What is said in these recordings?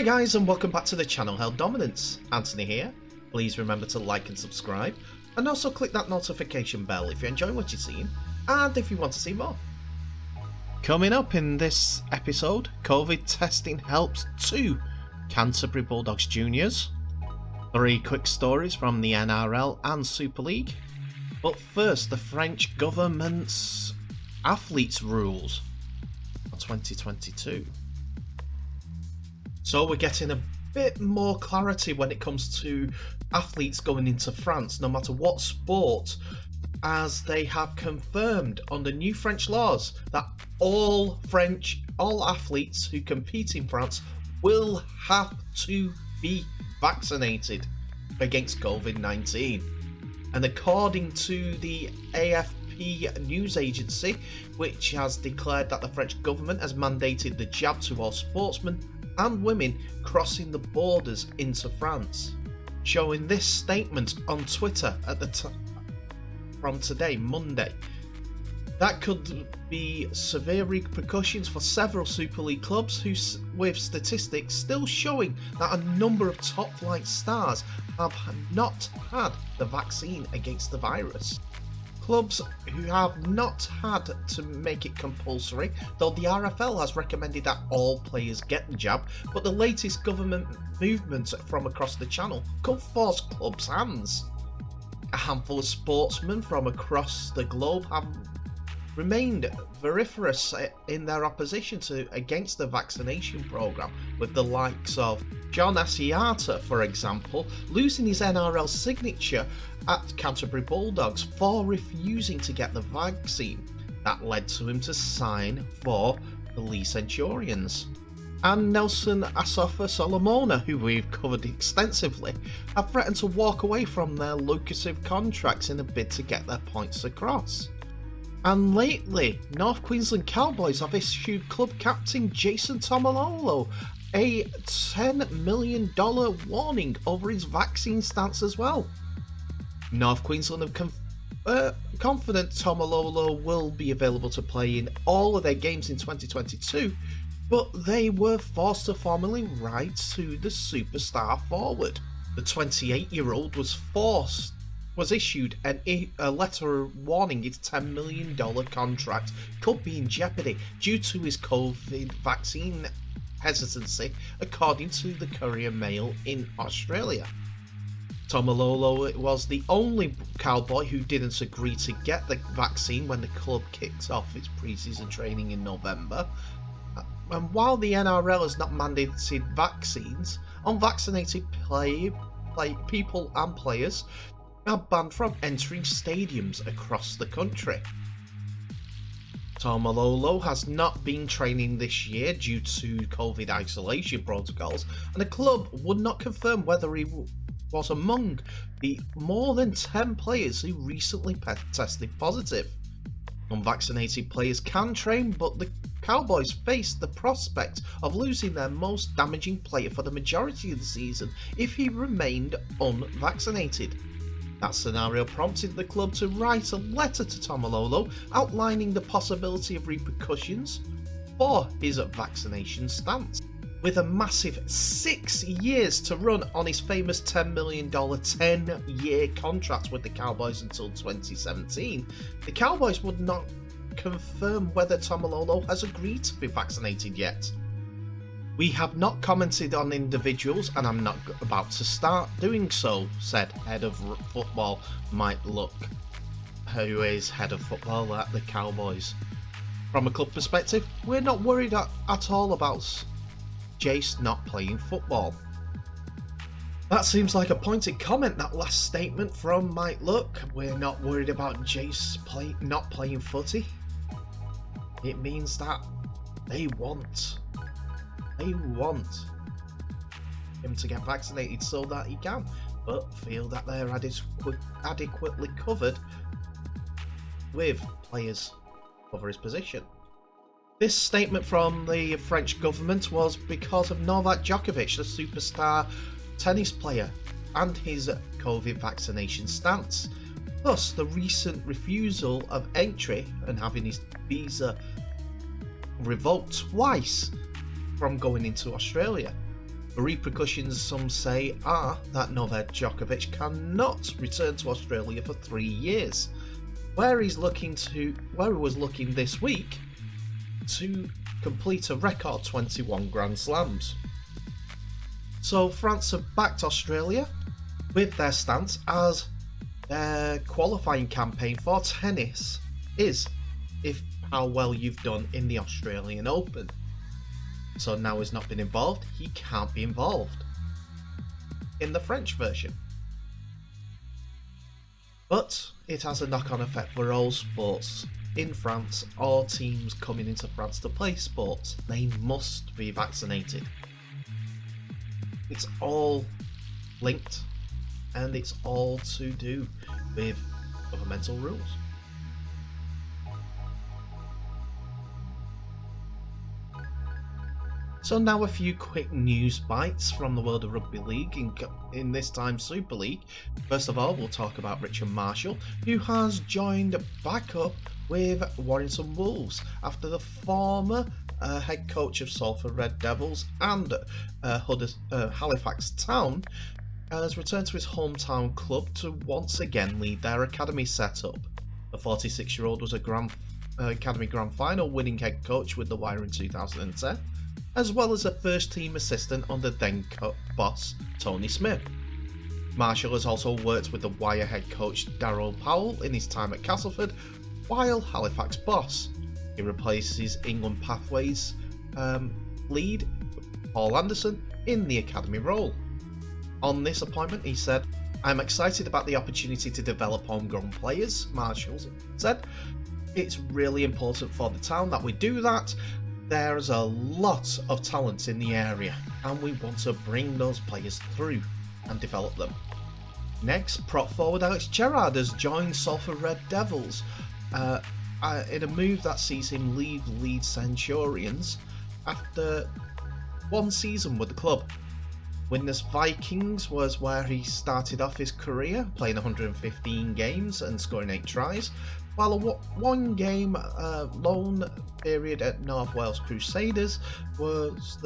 Hi guys, and welcome back to the channel Held Dominance. Anthony here. Please remember to like and subscribe, and also click that notification bell if you enjoy what you're seeing and if you want to see more. Coming up in this episode, COVID testing helps 2 Canterbury Bulldogs juniors, 3 quick stories from the NRL and Super League, but first the French government's athletes rules for 2022. So we're getting a bit more clarity when it comes to athletes going into France, no matter what sport, as they have confirmed under new French laws that all athletes who compete in France will have to be vaccinated against COVID-19. And according to the AFP news agency, which has declared that the French government has mandated the jab to all sportsmen and women crossing the borders into France, showing this statement on Twitter at the from today, Monday. That could be severe repercussions for several Super League clubs, with statistics still showing that a number of top-flight stars have not had the vaccine against the virus. Clubs who have not had to make it compulsory, though the RFL has recommended that all players get the jab, but the latest government movement from across the channel could force clubs' hands. A handful of sportsmen from across the globe have remained vociferous in their opposition against the vaccination programme, with the likes of John Asiata, for example, losing his NRL signature at Canterbury Bulldogs for refusing to get the vaccine. That led to him to sign for the Lee Centurions. And Nelson Asafa Solomona, who we've covered extensively, have threatened to walk away from their lucrative contracts in a bid to get their points across. And lately, North Queensland Cowboys have issued club captain Jason Taumalolo a $10 million warning over his vaccine stance as well. North Queensland have confident Taumalolo will be available to play in all of their games in 2022, but they were forced to formally write to the superstar forward. The 28-year-old was issued a letter warning his $10 million contract could be in jeopardy due to his COVID vaccine hesitancy, according to the Courier Mail in Australia. Taumalolo was the only Cowboy who didn't agree to get the vaccine when the club kicked off its pre-season training in November. And while the NRL has not mandated vaccines, unvaccinated people and players are banned from entering stadiums across the country. Taumalolo has not been training this year due to COVID isolation protocols, and the club would not confirm whether he was among the more than 10 players who recently tested positive. Unvaccinated players can train, but the Cowboys face the prospect of losing their most damaging player for the majority of the season if he remained unvaccinated. That scenario prompted the club to write a letter to Taumalolo outlining the possibility of repercussions for his vaccination stance. With a massive 6 years to run on his famous $10 million 10-year contract with the Cowboys until 2017, the Cowboys would not confirm whether Taumalolo has agreed to be vaccinated yet. We have not commented on individuals, and I'm not about to start doing so, said head of football Mike Luck, who is head of football at the Cowboys. From a club perspective, we're not worried at all about Jace not playing football. That seems like a pointed comment, that last statement from Mike Luck. We're not worried about Jace not playing footy. It means that they want him to get vaccinated so that he can, but feel that they're adequately covered with players over his position. This statement from the French government was because of Novak Djokovic, the superstar tennis player, and his COVID vaccination stance. Plus, the recent refusal of entry and having his visa revoked twice from going into Australia. The repercussions, some say, are that Novak Djokovic cannot return to Australia for 3 years, where he was looking this week to complete a record 21 Grand Slams. So France have backed Australia with their stance as their qualifying campaign for tennis is how well you've done in the Australian Open. So now he's not been involved, he can't be involved in the French version. But it has a knock-on effect for all sports. In France, all teams coming into France to play sports, they must be vaccinated. It's all linked, and it's all to do with governmental rules. So now a few quick news bites from the world of Rugby League, in this time Super League. First of all, we'll talk about Richard Marshall, who has joined back up with Warrington Wolves after the former head coach of Salford Red Devils and Halifax Town has returned to his hometown club to once again lead their academy setup. The 46-year-old was a academy grand final winning head coach with the Wire in 2010, as well as a first team assistant under then boss Tony Smith. Marshall has also worked with the Wire head coach Darryl Powell in his time at Castleford, while Halifax boss. He replaces England Pathways lead Paul Anderson in the academy role. On this appointment, he said, "I'm excited about the opportunity to develop homegrown players," Marshall said. "It's really important for the town that we do that. There's a lot of talent in the area, and we want to bring those players through and develop them." Next, prop forward Alex Gerrard has joined Salford Red Devils in a move that sees him leave Leeds Centurions after one season with the club. Winners Vikings was where he started off his career, playing 115 games and scoring 8 tries, while a one-game loan period at North Wales Crusaders was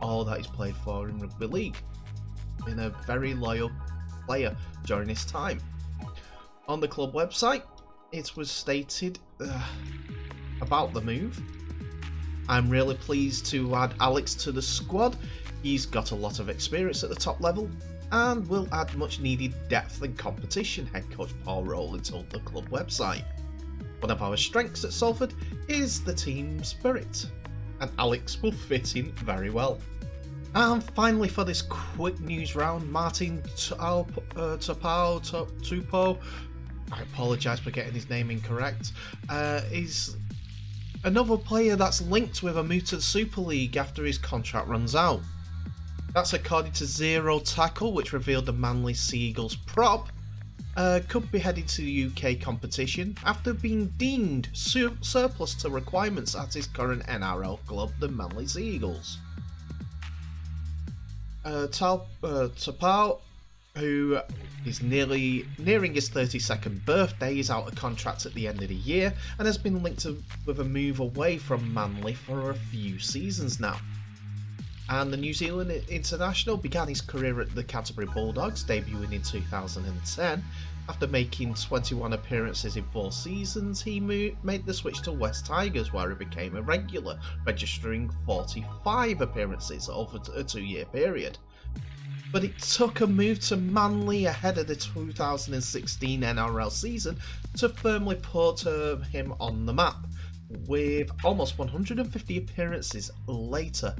all that he's played for in Rugby League. Been a very loyal player during his time. On the club website, it was stated about the move: "I'm really pleased to add Alex to the squad. He's got a lot of experience at the top level and will add much needed depth and competition," head coach Paul Rowland told the club website. "One of our strengths at Salford is the team spirit, and Alex will fit in very well." And finally, for this quick news round, Martin Tupou, I apologise for getting his name incorrect, is another player that's linked with a move to the Super League after his contract runs out. That's according to Zero Tackle, which revealed the Manly Seagulls prop could be headed to the UK competition after being deemed surplus to requirements at his current NRL club, the Manly Seagulls. Tupou, who is nearing his 32nd birthday, is out of contract at the end of the year and has been linked with a move away from Manly for a few seasons now. And the New Zealand international began his career at the Canterbury Bulldogs, debuting in 2010. After making 21 appearances in 4 seasons, he made the switch to West Tigers, where he became a regular, registering 45 appearances over a 2-year period. But it took a move to Manly ahead of the 2016 NRL season to firmly put him on the map, with almost 150 appearances later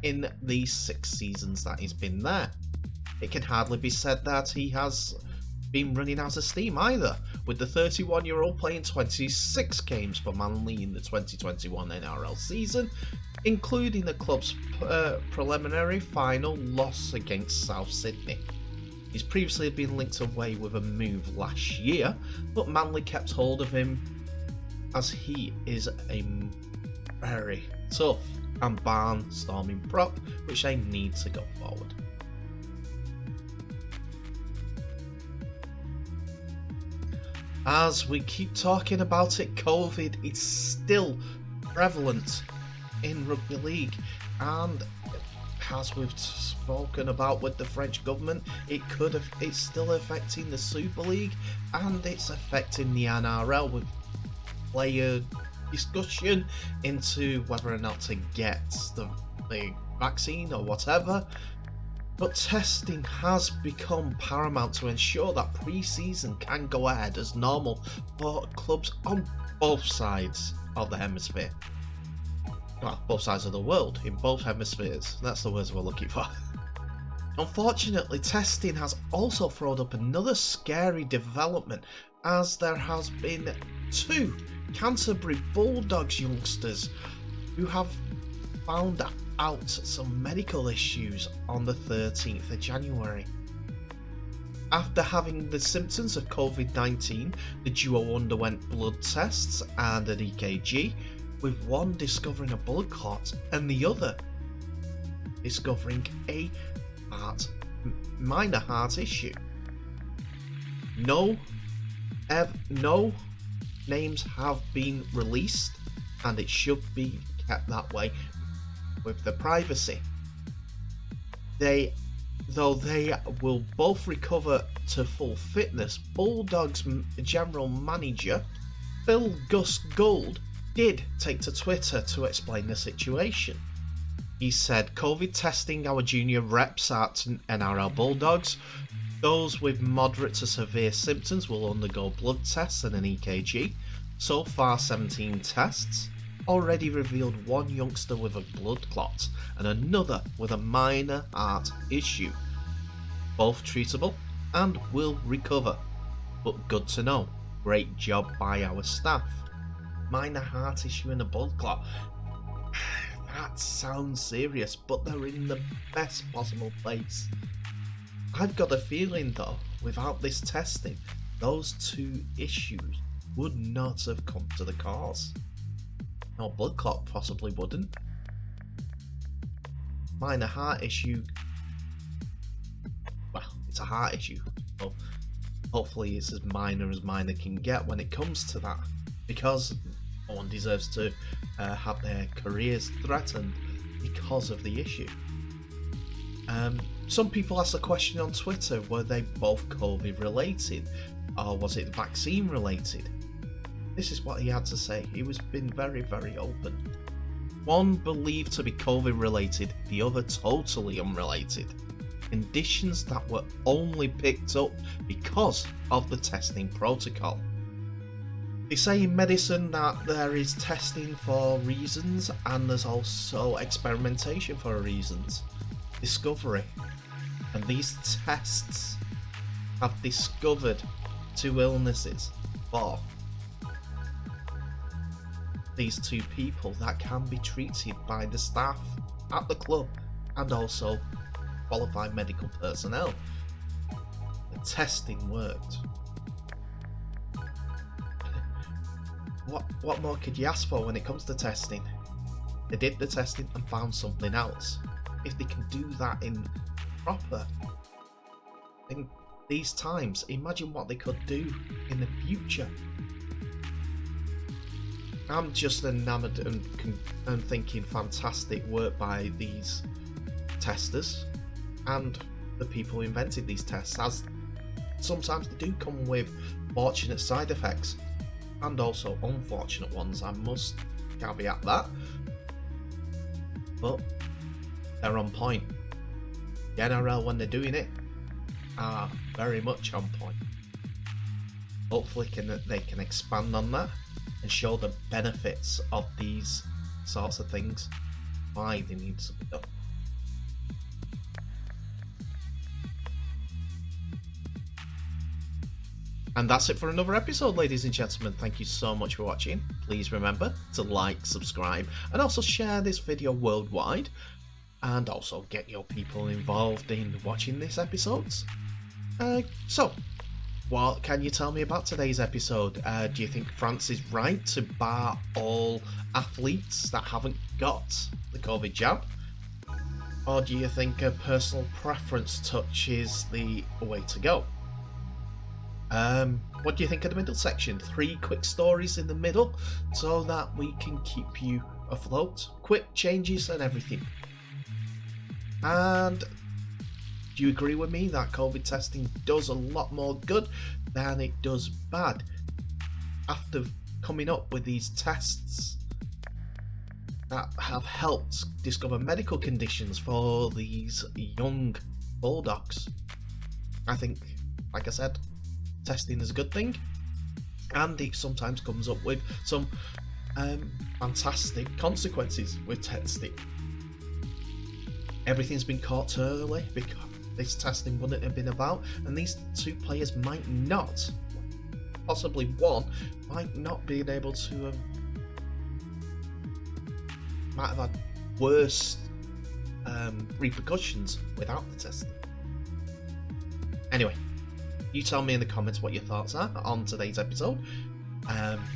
in the 6 seasons that he's been there. It can hardly be said that he has been running out of steam either, with the 31-year-old playing 26 games for Manly in the 2021 NRL season, including the club's preliminary final loss against South Sydney. He's previously been linked away with a move last year, but Manly kept hold of him as he is a very tough and barnstorming prop, which they need to go forward. As we keep talking about it, COVID is still prevalent in Rugby League. And as we've spoken about with the French government, it's still affecting the Super League, and it's affecting the NRL with player discussion into whether or not to get the vaccine or whatever. But testing has become paramount to ensure that pre-season can go ahead as normal for clubs on both sides of the hemisphere. Well, both sides of the world, in both hemispheres. That's the words we're looking for. Unfortunately, testing has also thrown up another scary development, as there has been 2 Canterbury Bulldogs youngsters who have found out some medical issues on the 13th of January. After having the symptoms of COVID-19, the duo underwent blood tests and an EKG, with one discovering a blood clot and the other discovering a minor heart issue. No names have been released, and it should be kept that way with the privacy. Though they will both recover to full fitness, Bulldogs general manager Phil Gus Gould did take to Twitter to explain the situation. He said, "COVID testing our junior reps at NRL Bulldogs. Those with moderate to severe symptoms will undergo blood tests and an EKG. So far 17 tests already revealed one youngster with a blood clot and another with a minor heart issue. Both treatable and will recover. But good to know. Great job by our staff." Minor heart issue and a blood clot. That sounds serious, but they're in the best possible place. I've got a feeling though, without this testing, those 2 issues would not have come to the cause. No, blood clot possibly wouldn't. Minor heart issue, well, it's a heart issue, so hopefully it's as minor can get when it comes to that, because no one deserves to have their careers threatened because of the issue. Some people asked the question on Twitter, were they both COVID related, or was it vaccine related? This is what he had to say. He was been very, very open. One believed to be COVID related, the other totally unrelated. Conditions that were only picked up because of the testing protocol. They say in medicine that there is testing for reasons, and there's also experimentation for reasons. Discovery. And these tests have discovered 2 illnesses for these 2 people that can be treated by the staff at the club and also qualified medical personnel. The testing worked. What more could you ask for when it comes to testing? They did the testing and found something else. If they can do that in these times, imagine what they could do in the future. I'm just enamored and thinking fantastic work by these testers and the people who invented these tests, as sometimes they do come with fortunate side effects and also unfortunate ones. I must caveat that, but they're on point. The NRL, when they're doing it, are very much on point. Hopefully they can expand on that and show the benefits of these sorts of things, why they need to be done. And that's it for another episode, ladies and gentlemen. Thank you so much for watching. Please remember to like, subscribe, and also share this video worldwide, and also get your people involved in watching these episodes. So, what can you tell me about today's episode? Do you think France is right to bar all athletes that haven't got the COVID jab? Or do you think a personal preference touch is the way to go? What do you think of the middle section? 3 quick stories in the middle so that we can keep you afloat. Quick changes and everything. And do you agree with me that COVID testing does a lot more good than it does bad? After coming up with these tests that have helped discover medical conditions for these young Bulldogs, I think, like I said, testing is a good thing, and it sometimes comes up with some fantastic consequences with testing. Everything's been caught too early because this testing wouldn't have been about, and these two players might not, possibly one, might not be able to have, might have had worse repercussions without the testing. Anyway, you tell me in the comments what your thoughts are on today's episode.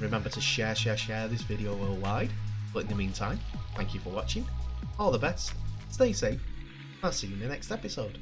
Remember to share this video worldwide. But in the meantime, thank you for watching. All the best, stay safe, I'll see you in the next episode.